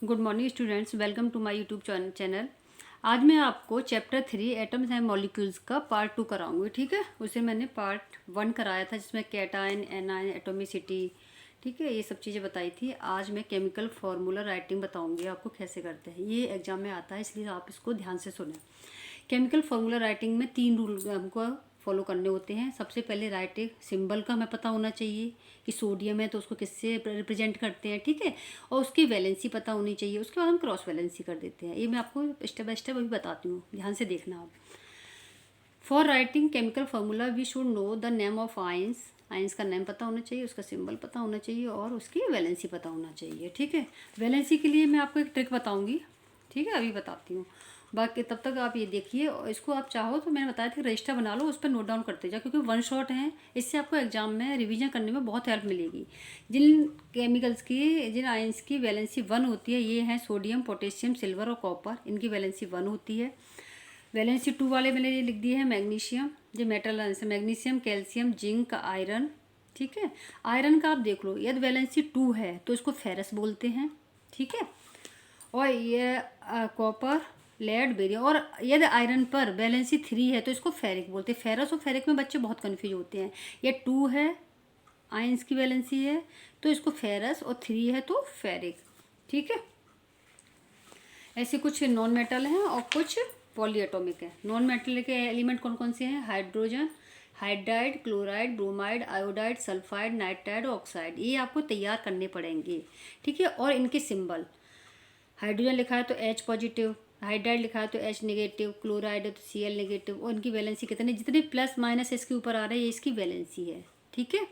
Good morning students, welcome to my YouTube channel. आज मैं आपको चैप्टर 3 एटम्स एंड मॉलिक्यूल्स का पार्ट 2 कराऊंगी। ठीक है, उसे मैंने पार्ट 1 कराया था जिसमें कैटायन, एनायन, एटोमिसिटी, ठीक है, ये सब चीज़ें बताई थी। आज मैं केमिकल फार्मूला राइटिंग बताऊंगी आपको कैसे करते हैं। ये एग्जाम में आता है, इसलिए आप इसको ध्यान से सुनें। केमिकल फार्मूला राइटिंग में 3 रूल हमको फॉलो करने होते हैं। सबसे पहले राइटिंग सिंबल का हमें पता होना चाहिए कि सोडियम है तो उसको किससे रिप्रेजेंट करते हैं, ठीक है, और उसकी वैलेंसी पता होनी चाहिए। उसके बाद हम क्रॉस वैलेंसी कर देते हैं। ये मैं आपको स्टेप बाय स्टेप अभी बताती हूँ, ध्यान से देखना आप। For writing chemical formula we should know the name of ions. Ions का नेम पता होना चाहिए, उसका सिंबल पता होना चाहिए और उसकी वैलेंसी पता होना चाहिए। ठीक है, वैलेंसी के लिए मैं आपको एक ट्रिक बताऊंगी, ठीक है, अभी बताती हूँ। बाकी तब तक आप ये देखिए, और इसको आप चाहो तो मैंने बताया था कि रजिस्टर बना लो, उस पर नोट डाउन करते जाओ, क्योंकि वन शॉट है। इससे आपको एग्जाम में रिवीजन करने में बहुत हेल्प मिलेगी। जिन केमिकल्स की, जिन आयंस की वैलेंसी 1 होती है, ये हैं सोडियम, पोटेशियम, सिल्वर और कॉपर। इनकी वैलेंसी 1 होती है। वैलेंसी 2 वाले मैंने ये लिख दिए हैं मैग्नीशियम, जो metal answer, magnesium, calcium, zinc, iron. ठीक है, आयरन का आप देख लो, यदि वैलेंसी 2 है तो इसको फेरस बोलते हैं, ठीक है। और ये कॉपर, लेड, बेरियम। और यदि आयरन पर वैलेंसी 3 है तो इसको फेरिक बोलते हैं। फेरस और फेरिक में बच्चे बहुत कन्फ्यूज होते हैं। ये 2 है, आयंस की वैलेंसी है, तो इसको फेरस, और 3 है तो फेरिक, ठीक है। ऐसे कुछ नॉन मेटल हैं और कुछ पॉलीएटॉमिक है। नॉन मेटल के एलिमेंट कौन कौन से हैं? Hydrogen, hydride, chloride, bromide, iodide, sulphide, nitride, oxide. ये आपको तैयार करने पड़ेंगे, ठीक है। और इनके सिंबल, हाइड्रोजन लिखा है तो H पॉजिटिव, हाइड्राइड लिखा है तो H नेगेटिव, क्लोराइड है तो Cl नेगेटिव। और इनकी वैलेंसी कितने, जितने प्लस माइनस इसके ऊपर आ रहे हैं, ये इसकी वैलेंसी है, ठीक है।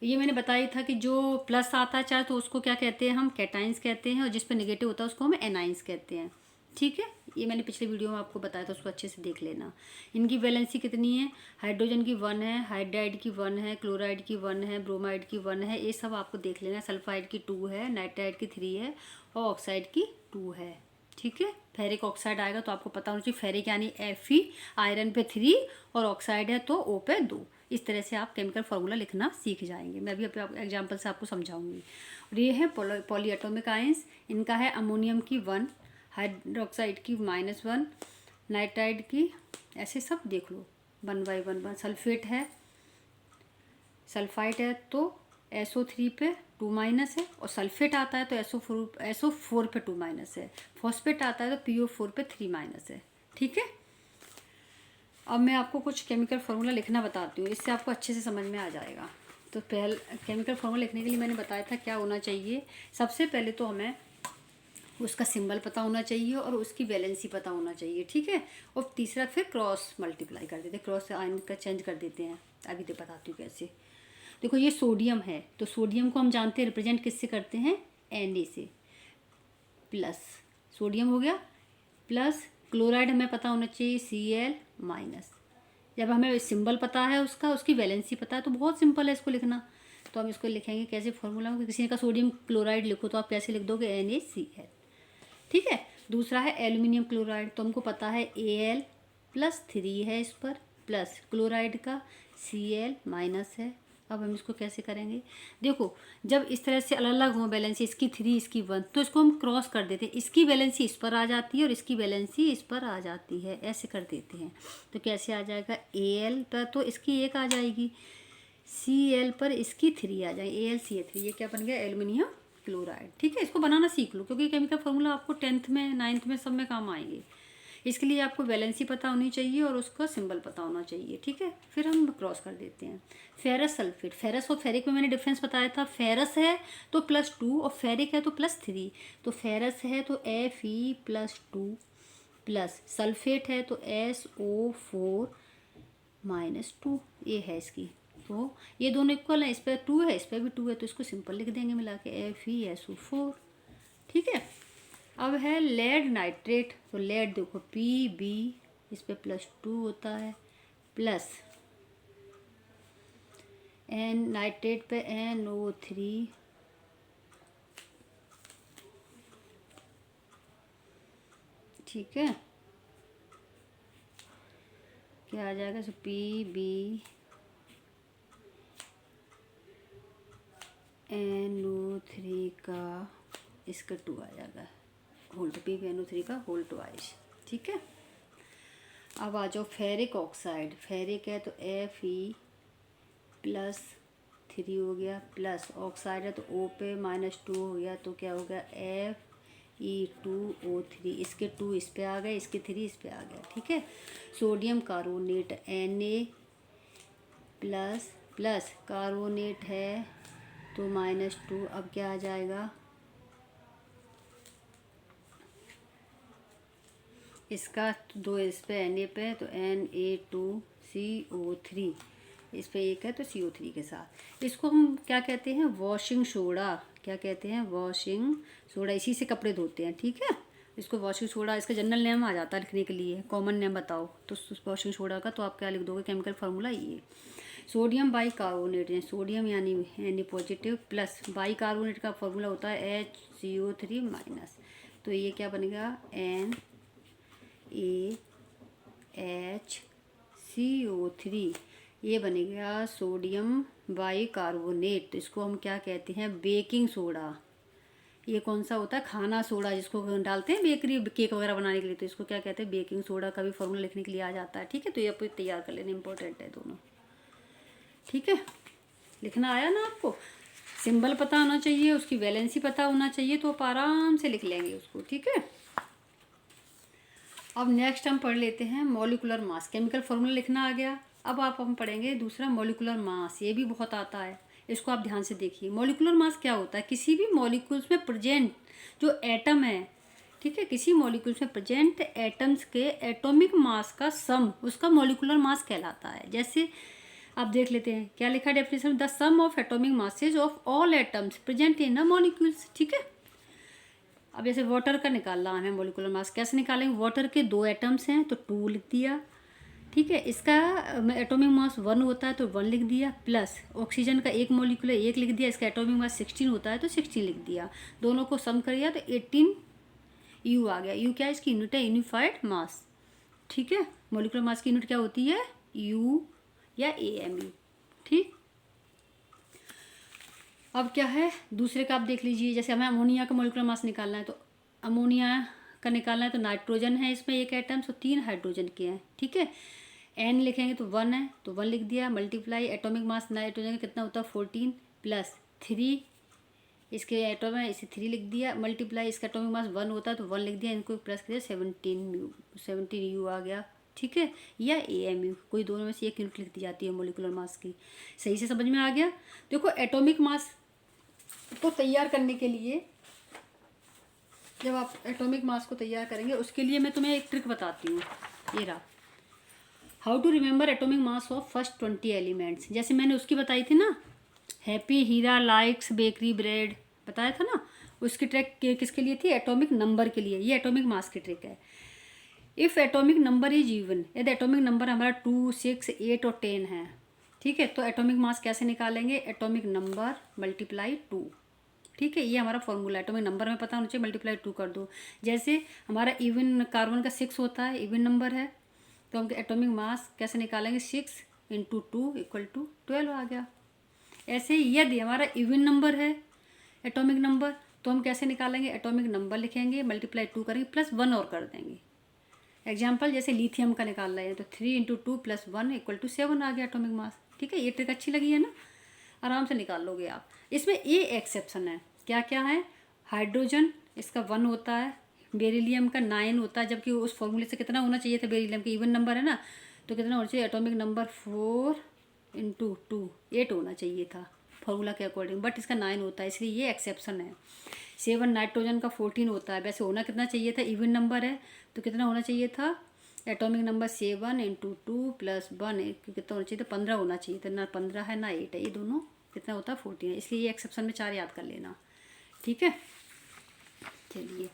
ये मैंने बताया था कि जो प्लस आता है चाहे तो उसको क्या कहते हैं, हम कैटाइंस कहते हैं, और जिस पर नेगेटिव होता है उसको हम एनाइंस कहते हैं, ठीक है। ये मैंने पिछले वीडियो में आपको बताया था, उसको अच्छे से देख लेना। इनकी वैलेंसी कितनी है? हाइड्रोजन की 1 है, हाइड्राइड की 1 है, क्लोराइड की 1 है, ब्रोमाइड की 1 है, ये सब आपको देख लेना। सल्फाइड की 2 है, नाइट्राइड की 3 है और ऑक्साइड की 2 है, ठीक है। फेरिक ऑक्साइड आएगा तो आपको पता होना चाहिए, फेरिक यानी Fe, आयरन पे 3 और ऑक्साइड है तो O पे 2। इस तरह से आप केमिकल फार्मूला लिखना सीख जाएंगे। मैं भी अपने एग्जाम्पल से आपको समझाऊंगी। और ये है पॉलीएटॉमिक आयंस। इनका है अमोनियम की 1, हाइड्रोक्साइड की -1, नाइट्राइड की, ऐसे सब देख लो 1 बाई 1। सल्फेट है, सल्फाइड है तो SO3 पे 2- है, और सल्फेट आता है तो SO4 पे 2- है। फॉस्फेट आता है तो PO4 पे 3- है, ठीक है। अब मैं आपको कुछ केमिकल फार्मूला लिखना बताती हूँ, इससे आपको अच्छे से समझ में आ जाएगा। तो पहले केमिकल फार्मूला लिखने के लिए मैंने बताया था क्या होना चाहिए। सबसे पहले तो हमें उसका सिंबल पता होना चाहिए और उसकी वैलेंसी पता होना चाहिए, ठीक है। और तीसरा फिर क्रॉस मल्टीप्लाई कर देते हैं, क्रॉस आयन का चेंज कर देते हैं। अभी तो बताती हूँ कैसे। देखो ये सोडियम है तो सोडियम को हम जानते हैं रिप्रेजेंट किससे करते हैं, Na से। प्लस सोडियम हो गया, प्लस क्लोराइड हमें पता होना चाहिए Cl-। जब हमें सिंबल पता है उसका, उसकी वैलेंसी पता है तो बहुत सिंपल है इसको लिखना। तो हम इसको लिखेंगे कैसे फॉर्मूला में, किसी का सोडियम क्लोराइड लिखो तो आप कैसे लिख दोगे, NaCl, ठीक है। दूसरा है एल्यूमिनियम क्लोराइड, तो हमको पता है Al+3 है इस पर, प्लस क्लोराइड का Cl- है। अब हम इसको कैसे करेंगे, देखो जब इस तरह से अलग अलग हो वैलेंसी, इसकी 3 इसकी 1, तो इसको हम क्रॉस कर देते हैं। इसकी वैलेंसी इस पर आ जाती है और इसकी वैलेंसी इस पर आ जाती है, ऐसे कर देते हैं। तो कैसे आ जाएगा, Al पर तो इसकी 1 आ जाएगी, Cl पर इसकी 3 आ जाएगी, AlCl3। ये क्या बन गया, एल्यूमिनियम क्लोराइड, ठीक है। इसको बनाना सीख लो, क्योंकि केमिकल फार्मूला आपको 10th में, 9th में, सब में काम आएंगे। इसके लिए आपको वैलेंसी पता होनी चाहिए और उसका सिंबल पता होना चाहिए, ठीक है। फिर हम क्रॉस कर देते हैं। फेरस सल्फेट, फेरस और फेरिक में मैंने डिफरेंस बताया था। फेरस है तो +2 और फेरिक है तो +3। तो फेरस है तो Fe+2, प्लस सल्फेट है तो SO4-2, ये है इसकी। तो ये दोनों इक्वल है, इस पर 2 है, इस पर भी 2 है, तो इसको सिंपल लिख देंगे मिला के FeSO4, ठीक है। अब है लेड नाइट्रेट, तो लेड देखो Pb, इस पे +2 होता है, प्लस N नाइट्रेट पे NO3, ठीक है। क्या आ जाएगा, सो Pb NO3 का इसका 2 आ जाएगा, होल PbNO3 का होल ट्वाइस। ठीक है, अब आ जाओ फेरिक ऑक्साइड। फेरिक है तो Fe+3 हो गया, प्लस ऑक्साइड है तो O पे -2 हो गया, तो क्या हो गया Fe2O3। इसके 2 इस पे आ गए, इसके 3 इस पे आ गया। ठीक है, सोडियम कार्बोनेट Na++ कार्बोनेट है तो -2, अब क्या आ जाएगा, इसका 2 इस पे Na पे तो Na2CO3, इस पे 1 है तो CO3 के साथ। इसको हम क्या कहते हैं, वॉशिंग सोडा। क्या कहते हैं, वॉशिंग सोडा। इसी से कपड़े धोते हैं। ठीक है, इसको वॉशिंग सोडा, इसका जनरल नेम आ जाता है लिखने के लिए, कॉमन नेम बताओ तो वॉशिंग सोडा का तो आप क्या लिख दोगे, केमिकल फार्मूला ये। सोडियम बाई कार्बोनेट है, सोडियम यानी Na+ प्लस बाई कार्बोनेट का फार्मूला होता है HCO3-, तो ये क्या बनेगा NaHCO3, ये बनेगा सोडियम बाई कार्बोनेट। इसको हम क्या कहते हैं, बेकिंग सोडा। ये कौन सा होता है, खाना सोडा, जिसको डालते हैं बेकरी केक वगैरह बनाने के लिए, तो इसको क्या कहते हैं, बेकिंग सोडा का भी फॉर्मूला लिखने के लिए आ जाता है। ठीक है, तो ये आप तैयार कर लेना, इंपॉर्टेंट है दोनों। ठीक है, लिखना आया ना आपको, सिंबल पता होना चाहिए, उसकी वैलेंसी पता होना चाहिए, तो आप आराम से लिख लेंगे उसको। ठीक है, अब नेक्स्ट हम पढ़ लेते हैं मॉलिकुलर मास। केमिकल फार्मूला लिखना आ गया। अब हम पढ़ेंगे दूसरा मॉलिकुलर मास। ये भी बहुत आता है, इसको आप ध्यान से देखिए। मॉलिकुलर मास क्या होता है, किसी भी मॉलिक्यूल्स में प्रेजेंट जो एटम है, ठीक है, किसी मॉलिक्यूल्स में प्रेजेंट एटम्स के एटॉमिक मास का सम, उसका मॉलिकुलर मास कहलाता है। जैसे आप देख लेते हैं, क्या लिखा है definition, the sum of atomic masses of all atoms present in a molecules. ठीक है, अब जैसे वाटर का निकालना है मॉलिकुलर मास, कैसे निकालेंगे, वाटर के 2 एटम्स हैं तो 2 लिख दिया। ठीक है, इसका एटॉमिक मास 1 होता है तो 1 लिख दिया, प्लस ऑक्सीजन का 1 मॉलिक्यूल है 1 लिख दिया, इसका एटॉमिक मास 16 होता है तो 16 लिख दिया। दोनों को सम करिए तो 18 U आ गया। U क्या है, इसकी यूनिट है यूनिफाइड मास। ठीक है, मॉलिकुलर मास की यूनिट क्या होती है, U या AMU। ठीक, अब क्या है दूसरे का आप देख लीजिए। जैसे हमें अमोनिया का मॉलिकुलर मास निकालना है, तो अमोनिया का निकालना है तो नाइट्रोजन है इसमें 1 एटम, तो 3 हाइड्रोजन के हैं। ठीक है, N लिखेंगे तो 1 है तो 1 लिख दिया, मल्टीप्लाई एटॉमिक मास नाइट्रोजन का कितना होता है 14 प्लस 3, इसके एटॉम है इसे 3 लिख दिया, मल्टीप्लाई इसका एटॉमिक मास 1 होता है तो 1 लिख दिया, इनको प्लस किया 17 U आ गया। ठीक है, या AMU, कोई दोनों में से एक यूनिट लिख दी जाती है मॉलिकुलर मास की। सही से समझ में आ गया। देखो एटॉमिक मास को तैयार करने के लिए, जब आप एटॉमिक मास को तैयार करेंगे उसके लिए मैं तुम्हें एक ट्रिक बताती हूँ। ये रहा, how to remember atomic mass of first 20 elements. जैसे मैंने उसकी बताई थी ना, happy Hira likes bakery bread, बताया था ना, उसकी ट्रिक किसके लिए थी, एटॉमिक नंबर के लिए। ये एटॉमिक मास की ट्रिक है। If atomic number is even, यदि एटॉमिक नंबर हमारा 2, 6, 8 और 10 है, ठीक है, तो एटॉमिक मास कैसे निकालेंगे, एटॉमिक नंबर मल्टीप्लाई 2। ठीक है, ये हमारा फॉर्मूला है। एटॉमिक नंबर में पता होना चाहिए, मल्टीप्लाई 2 कर दो। जैसे हमारा इवन कार्बन का 6 होता है, इवन नंबर है, तो हम एटॉमिक मास कैसे निकालेंगे, 6 × 2 = 12 आ गया। ऐसे ही यदि हमारा इवन नंबर है एटॉमिक नंबर, तो हम कैसे निकालेंगे, एटॉमिक नंबर लिखेंगे, मल्टीप्लाई 2 करेंगे, प्लस 1 और कर देंगे। एग्जाम्पल जैसे लिथियम का निकाल रहे हैं तो 3 × 2 + 1 = 7 आ गया एटॉमिक मास। ठीक है, ये ट्रिक अच्छी लगी है ना, आराम से निकाल लोगे आप। इसमें ये एक्सेप्शन है, क्या क्या है, हाइड्रोजन इसका 1 होता है, बेरिलियम का 9 होता है, जबकि उस फॉर्मूले से कितना होना चाहिए था, बेरिलियम का इवन नंबर है ना, तो कितना होना चाहिए, एटॉमिक नंबर 4 × 2 8 होना चाहिए था फॉर्मूला के अकॉर्डिंग, बट इसका 9 होता है, इसलिए ये एक्सेप्शन है। 7 नाइट्रोजन का 14 होता है, वैसे होना कितना चाहिए था, इवन नंबर है तो कितना होना चाहिए था, एटॉमिक नंबर 7 × 2 + 1 कितना होना चाहिए था, 15 होना चाहिए था, ना 15 है ना 8 है, ये दोनों कितना होता है 14 है, इसलिए ये एक्सेप्शन में 4 याद कर लेना। ठीक है, चलिए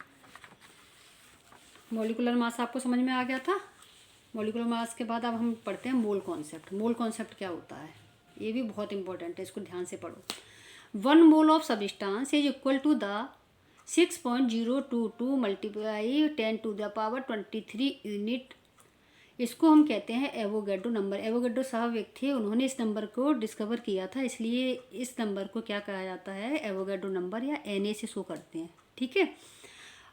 मॉलिकुलर मास आपको समझ में आ गया था। मॉलिकुलर मास के बाद अब हम पढ़ते हैं मोल कॉन्सेप्ट। मोल कॉन्सेप्ट क्या होता है, ये भी बहुत इंपॉर्टेंट है, इसको ध्यान से पढ़ो। 1 mole of substance is equal to the 6.022 × 10⁻23 unit. इसको हम कहते हैं एवोगैड्रो नंबर। एवोगैड्रो साहब एक थे, उन्होंने इस नंबर को डिस्कवर किया था, इसलिए इस नंबर को क्या कहा जाता है, एवोगैड्रो नंबर या Na से शो करते हैं। ठीक है।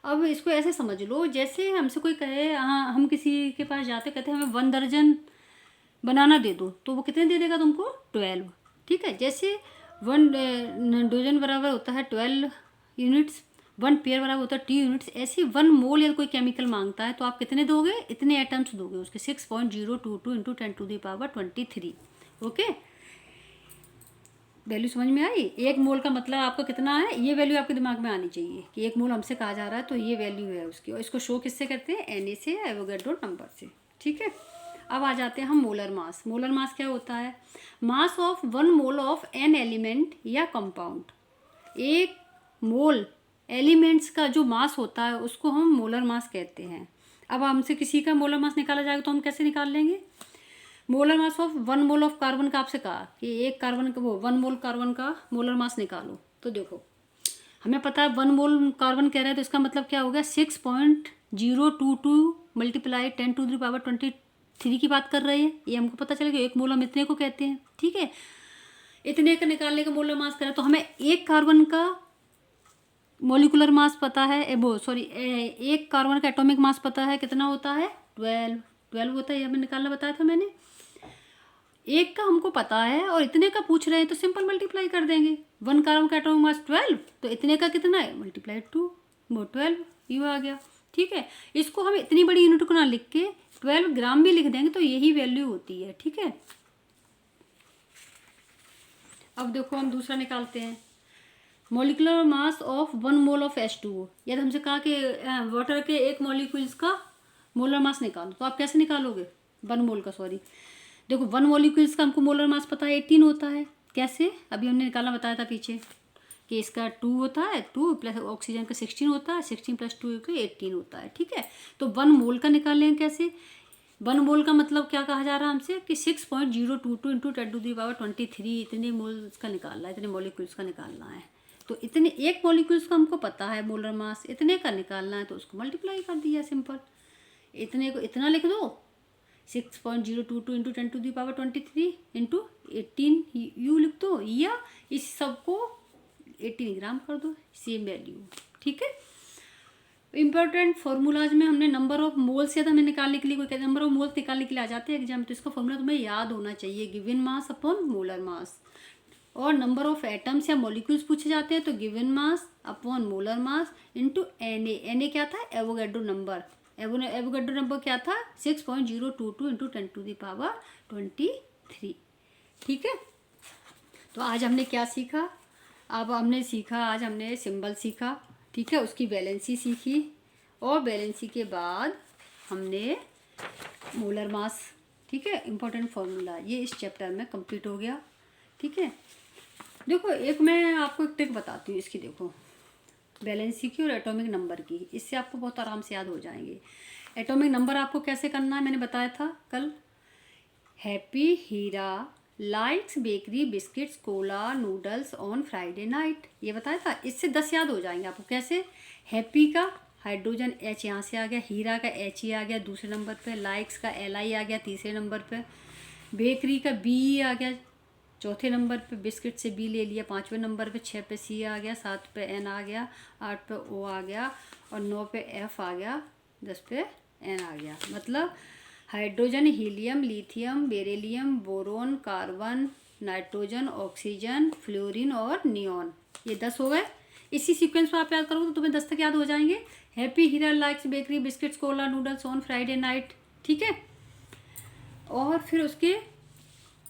अब इसको ऐसे समझ लो, जैसे हमसे कोई कहे, हाँ हम किसी के पास जाते कहते हैं हमें 1 दर्जन बनाना दे दो, तो वो कितने दे देगा तुमको? 12। ठीक है। जैसे 1 डजन बराबर होता है 12 यूनिट्स, 1 पेयर बराबर होता है 2 यूनिट्स। ऐसे 1 मोल या कोई केमिकल मांगता है तो आप कितने दोगे? इतने एटम्स दोगे उसके, 6.022 इंटू 10⁻23। ओके, वैल्यू समझ में आई? 1 मोल का मतलब आपका कितना है, ये वैल्यू आपके दिमाग में आनी चाहिए कि 1 मोल हमसे कहा जा रहा है तो ये वैल्यू है उसकी। और इसको शो किससे करते हैं? Na से, एवोगैड्रो नंबर से। ठीक है। अब आ जाते हैं हम मोलर मास। मोलर मास क्या होता है? Mass of 1 mole of an element या कंपाउंड। एक मोल एलिमेंट्स का जो मास होता है उसको हम मोलर मास कहते हैं। अब हमसे किसी का मोलर मास निकाला जाएगा तो हम कैसे निकाल लेंगे? Molar mass of 1 mole of carbon का आपसे कहा कि एक कार्बन का, वो 1 मोल कार्बन का मोलर मास निकालो। तो देखो हमें पता है 1 मोल कार्बन कह रहे हैं तो इसका मतलब क्या हो गया? 6.022 मल्टीप्लाई 10⁻23 की बात कर रहे हैं। ये हमको पता चलेगा 1 मोल हम इतने को कहते हैं। ठीक है। इतने का निकालने का मोलर मास करें तो हमें एक कार्बन का मोलिकुलर मास पता है, एक कार्बन का एटॉमिक मास पता है, कितना होता है? 12 होता है। ये हमें निकालना बताया था मैंने। एक का हमको पता है और इतने का पूछ रहे हैं तो सिंपल मल्टीप्लाई कर देंगे। 1 कार्बन का एटॉमिक मास 12, तो इतने का कितना है? मल्टीप्लाई 2, वो 12 यू आ गया। ठीक है। इसको हम इतनी बड़ी यूनिट को ना लिख के 12 ग्राम भी लिख देंगे तो यही वैल्यू होती है। ठीक है। अब देखो हम दूसरा निकालते हैं, molecular mass of 1 mole of H2O। यदि हमसे कहा कि वाटर के एक मॉलिक्यूल्स का मोलर मास निकालो, तो आप कैसे निकालोगे? 1 मोल का, देखो 1 मॉलिक्यूल्स का हमको मोलर मास पता है 18 होता है। कैसे? अभी हमने निकालना बताया था पीछे कि इसका 2 होता है, 2 प्लस ऑक्सीजन का 16 होता है, 16 प्लस 2 का 18 होता है। ठीक है। तो 1 मोल का निकालेंगे कैसे? 1 मोल का मतलब क्या कहा जा रहा है हमसे कि 6.022 इंटू 10⁻23 इतने मोल्स का निकालना है, इतने मॉलिक्यूल्स का निकालना है। तो इतने एक मॉलिक्यूल्स का हमको पता है मोलर मास, इतने का निकालना है तो उसको मल्टीप्लाई कर दिया सिंपल। इतने को इतना लिख दो, 6.022 इंटू 10⁻23 इंटू 18 यू लिख दो, या इस सबको 18 ग्राम कर दो, सेम वैल्यू। ठीक है। इंपॉर्टेंट फार्मूलाज में हमने नंबर ऑफ मोल्स या तो हमें निकालने के लिए, कोई कहते हैं नंबर ऑफ मोल्स निकालने के लिए आ जाते हैं एग्जाम, तो इसका फॉर्मूला तुम्हें याद होना चाहिए, given mass upon molar mass. और नंबर ऑफ एटम्स या मॉलिक्यूल्स पूछे जाते हैं तो given mass upon molar mass into Na क्या था? Avogadro number. एवोगैड्रो नंबर क्या था? 6.022 इंटू 10⁻23। ठीक है। तो आज हमने क्या सीखा? अब हमने सीखा, आज हमने सिंबल सीखा। ठीक है। उसकी वैलेंसी सीखी और वैलेंसी के बाद हमने मोलर मास। ठीक है। इंपॉर्टेंट फार्मूला ये इस चैप्टर में कंप्लीट हो गया। ठीक है। देखो एक मैं आपको एक ट्रिक बताती हूँ इसकी। देखो वैलेंसी की और एटॉमिक नंबर की, इससे आपको बहुत आराम से याद हो जाएंगे। एटॉमिक नंबर आपको कैसे करना है मैंने बताया था कल। Happy Hira likes bakery biscuits cola noodles on Friday night, ये बताया था। इससे 10 याद हो जाएंगे आपको। कैसे? हैप्पी का हाइड्रोजन H यहाँ से आ गया, हीरा का He आ गया दूसरे नंबर पे, लाइक्स का Li आ गया तीसरे नंबर पे, बेकरी का Be आ गया चौथे नंबर पे, बिस्किट से B ले लिया 5वें नंबर पे, 6 पे C आ गया, 7 पे N आ गया, 8 पे O आ गया और 9 पे F आ गया, 10 पे N आ गया। मतलब hydrogen, helium, lithium, beryllium, boron, carbon, nitrogen, oxygen, fluorine और नियॉन, ये 10 हो गए। इसी सीक्वेंस में आप याद करोगे तो तुम्हें 10 तक याद हो जाएंगे। Happy Hira likes bakery biscuits cola noodles on Friday night. ठीक है। और फिर उसके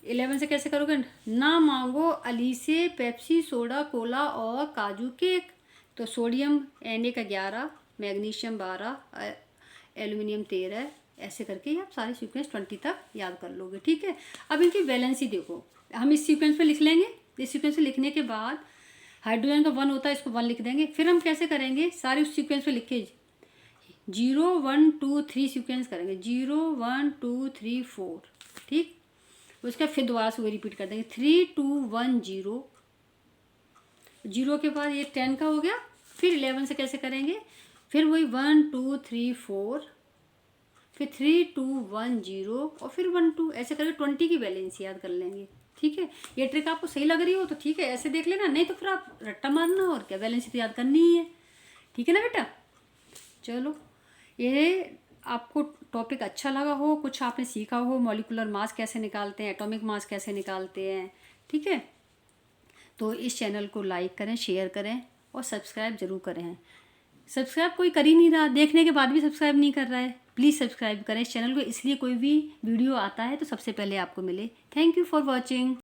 11 से कैसे करोगे? ना मांगो अली से पेप्सी सोडा कोला और काजू केक। तो सोडियम Na का 11, मैग्नीशियम 12, एल्यूमिनियम 13, ऐसे करके आप सारे सीक्वेंस 20 तक याद कर लोगे। ठीक है। अब इनकी वैलेंसी देखो, हम इस सीक्वेंस पे लिख लेंगे। इस सीक्वेंस पे लिखने के बाद हाइड्रोजन का 1 होता है, इसको 1 लिख देंगे। फिर हम कैसे करेंगे? सारे उस सीक्वेंस पे लिख के 0 1 2 3 सीक्वेंस करेंगे, 0 1 2 3 4। ठीक। उसका फिर दोबारा से वो रिपीट कर देंगे, 3 2 1 0। 0 के बाद ये 10 का हो गया। फिर 11 से कैसे करेंगे? फिर वही 1 2 3 4, फिर 3 2 1 0 और फिर 1 2, ऐसे करके 20 की वैलेंसी याद कर लेंगे। ठीक है। ये ट्रिक आपको सही लग रही हो तो ठीक है, ऐसे देख लेना, नहीं तो फिर आप रट्टा मारना और क्या, वैलेंसी तो याद करनी ही है। ठीक है ना बेटा। चलो, ये आपको टॉपिक अच्छा लगा हो, कुछ आपने सीखा हो, मॉलिक्यूलर मास कैसे निकालते हैं, एटॉमिक मास कैसे निकालते हैं, ठीक है। तो इस चैनल को लाइक करें, शेयर करें और सब्सक्राइब ज़रूर करें। सब्सक्राइब कोई कर ही नहीं रहा, देखने के बाद भी सब्सक्राइब नहीं कर रहा है। प्लीज़ सब्सक्राइब करें इस चैनल को, इसलिए कोई भी वीडियो आता है तो सबसे पहले आपको मिले। Thank you for watching.